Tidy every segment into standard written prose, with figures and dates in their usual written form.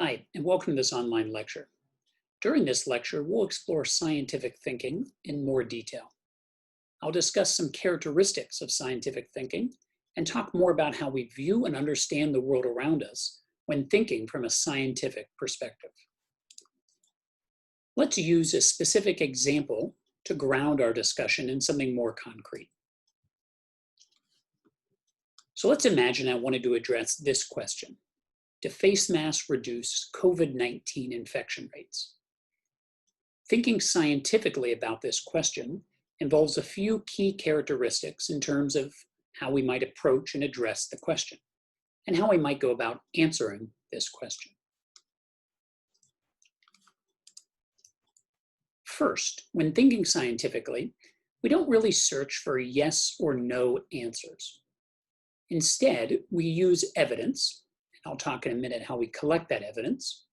Hi, and welcome to this online lecture. During this lecture, we'll explore scientific thinking in more detail. I'll discuss some characteristics of scientific thinking and talk more about how we view and understand the world around us when thinking from a scientific perspective. Let's use a specific example to ground our discussion in something more concrete. So let's imagine I wanted to address this question. Do face masks reduce COVID-19 infection rates? Thinking scientifically about this question involves a few key characteristics in terms of how we might approach and address the question, and how we might go about answering this question. First, when thinking scientifically, we don't really search for yes or no answers. Instead, we use evidence. I'll talk in a minute how we collect that evidence.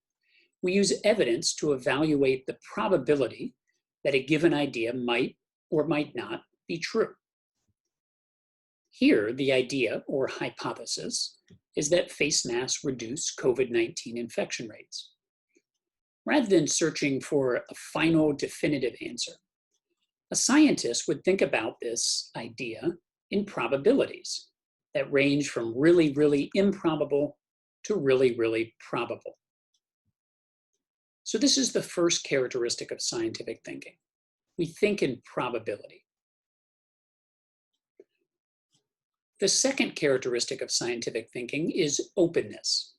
We use evidence to evaluate the probability that a given idea might or might not be true. Here, the idea or hypothesis is that face masks reduce COVID-19 infection rates. Rather than searching for a final definitive answer, a scientist would think about this idea in probabilities that range from really, really improbable to really, really probable. So this is the first characteristic of scientific thinking. We think in probability. The second characteristic of scientific thinking is openness.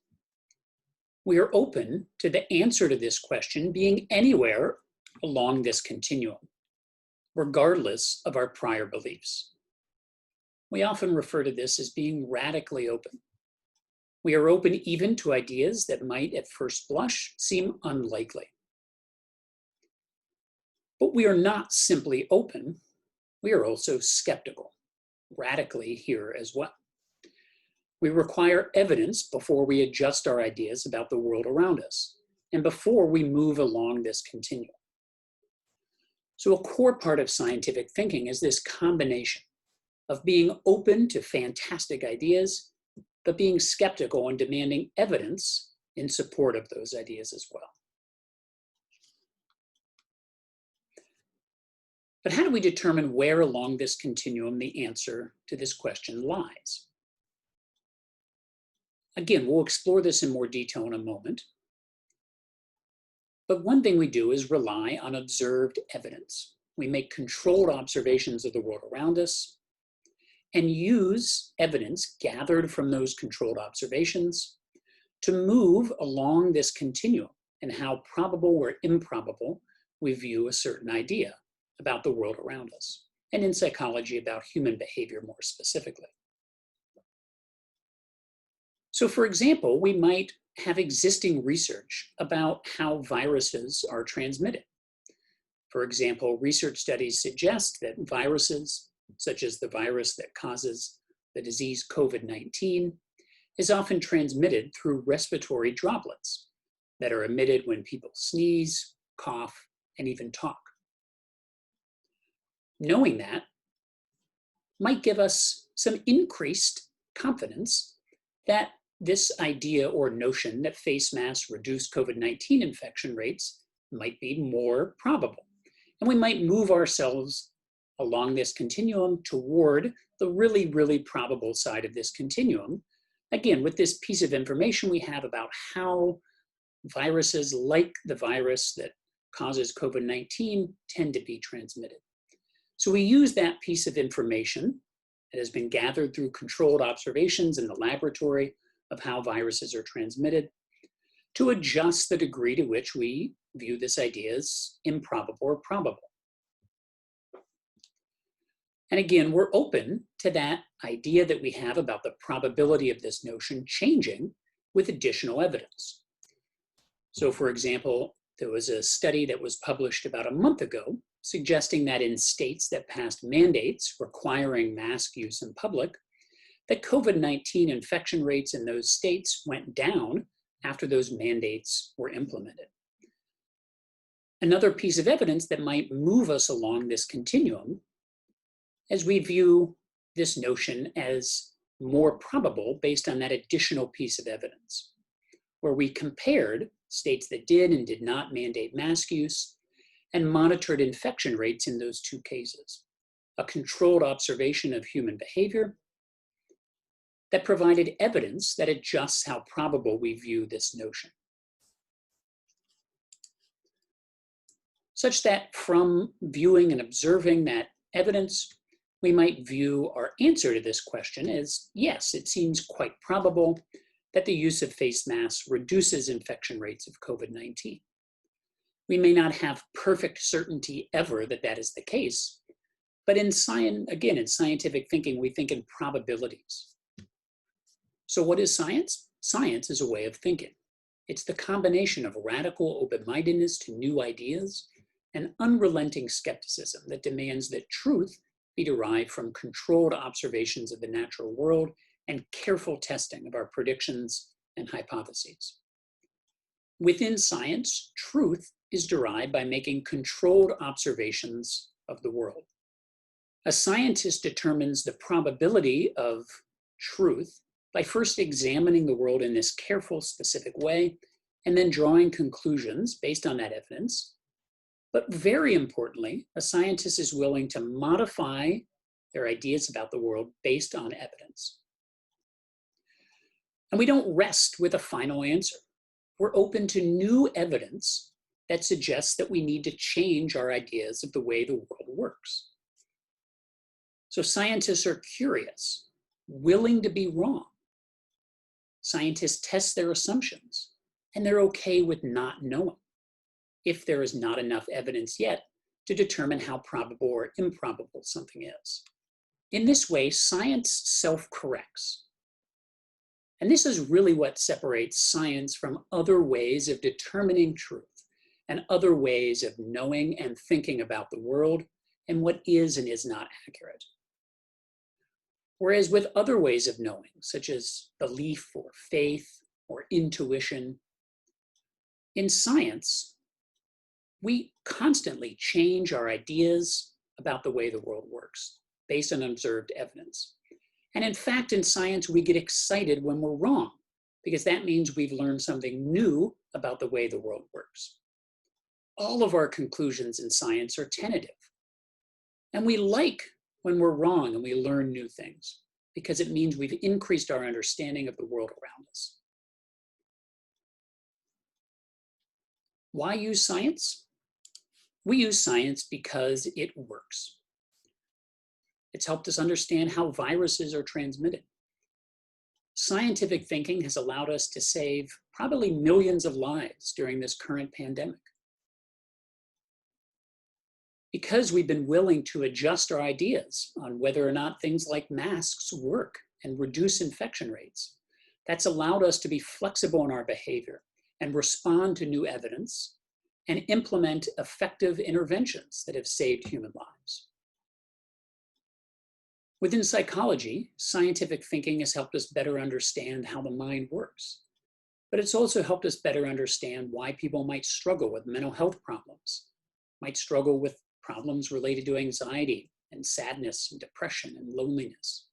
We are open to the answer to this question being anywhere along this continuum, regardless of our prior beliefs. We often refer to this as being radically open. We are open even to ideas that might at first blush seem unlikely. But we are not simply open, we are also skeptical, radically here as well. We require evidence before we adjust our ideas about the world around us, and before we move along this continuum. So a core part of scientific thinking is this combination of being open to fantastic ideas, but being skeptical and demanding evidence in support of those ideas as well. But how do we determine where along this continuum the answer to this question lies? Again, we'll explore this in more detail in a moment. But one thing we do is rely on observed evidence. We make controlled observations of the world around us and use evidence gathered from those controlled observations to move along this continuum and how probable or improbable we view a certain idea about the world around us, and in psychology about human behavior more specifically. So for example, we might have existing research about how viruses are transmitted. For example, research studies suggest that viruses, such as the virus that causes the disease COVID-19, is often transmitted through respiratory droplets that are emitted when people sneeze, cough, and even talk. Knowing that might give us some increased confidence that this idea or notion that face masks reduce COVID-19 infection rates might be more probable. And we might move ourselves along this continuum toward the really, really probable side of this continuum. Again, with this piece of information we have about how viruses like the virus that causes COVID-19 tend to be transmitted. So we use that piece of information that has been gathered through controlled observations in the laboratory of how viruses are transmitted to adjust the degree to which we view this idea as improbable or probable. And again, we're open to that idea that we have about the probability of this notion changing with additional evidence. So for example, there was a study that was published about a month ago suggesting that in states that passed mandates requiring mask use in public, that COVID-19 infection rates in those states went down after those mandates were implemented. Another piece of evidence that might move us along this continuum as we view this notion as more probable based on that additional piece of evidence. where we compared states that did and did not mandate mask use and monitored infection rates in those two cases, a controlled observation of human behavior that provided evidence that adjusts how probable we view this notion. Such that from viewing and observing that evidence, we might view our answer to this question as, yes, it seems quite probable that the use of face masks reduces infection rates of COVID-19. We may not have perfect certainty ever that that is the case, but in scientific thinking, we think in probabilities. So what is science? Science is a way of thinking. It's the combination of radical open-mindedness to new ideas and unrelenting skepticism that demands that truth be derived from controlled observations of the natural world and careful testing of our predictions and hypotheses. Within science, truth is derived by making controlled observations of the world. A scientist determines the probability of truth by first examining the world in this careful, specific way, and then drawing conclusions based on that evidence. But very importantly, a scientist is willing to modify their ideas about the world based on evidence. And we don't rest with a final answer. We're open to new evidence that suggests that we need to change our ideas of the way the world works. So scientists are curious, willing to be wrong. Scientists test their assumptions, and they're okay with not knowing if there is not enough evidence yet to determine how probable or improbable something is. In this way, science self-corrects. And this is really what separates science from other ways of determining truth and other ways of knowing and thinking about the world and what is and is not accurate. Whereas with other ways of knowing, such as belief or faith or intuition, in science, we constantly change our ideas about the way the world works based on observed evidence. And in fact, in science, we get excited when we're wrong, because that means we've learned something new about the way the world works. All of our conclusions in science are tentative. And we like when we're wrong and we learn new things, because it means we've increased our understanding of the world around us. Why use science? We use science because it works. It's helped us understand how viruses are transmitted. Scientific thinking has allowed us to save probably millions of lives during this current pandemic. Because we've been willing to adjust our ideas on whether or not things like masks work and reduce infection rates, that's allowed us to be flexible in our behavior and respond to new evidence and implement effective interventions that have saved human lives. Within psychology, scientific thinking has helped us better understand how the mind works, but it's also helped us better understand why people might struggle with mental health problems, might struggle with problems related to anxiety and sadness and depression and loneliness.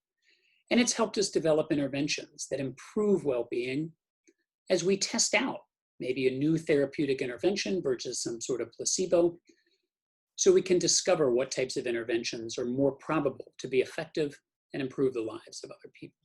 And it's helped us develop interventions that improve well-being as we test out maybe a new therapeutic intervention versus some sort of placebo, so we can discover what types of interventions are more probable to be effective and improve the lives of other people.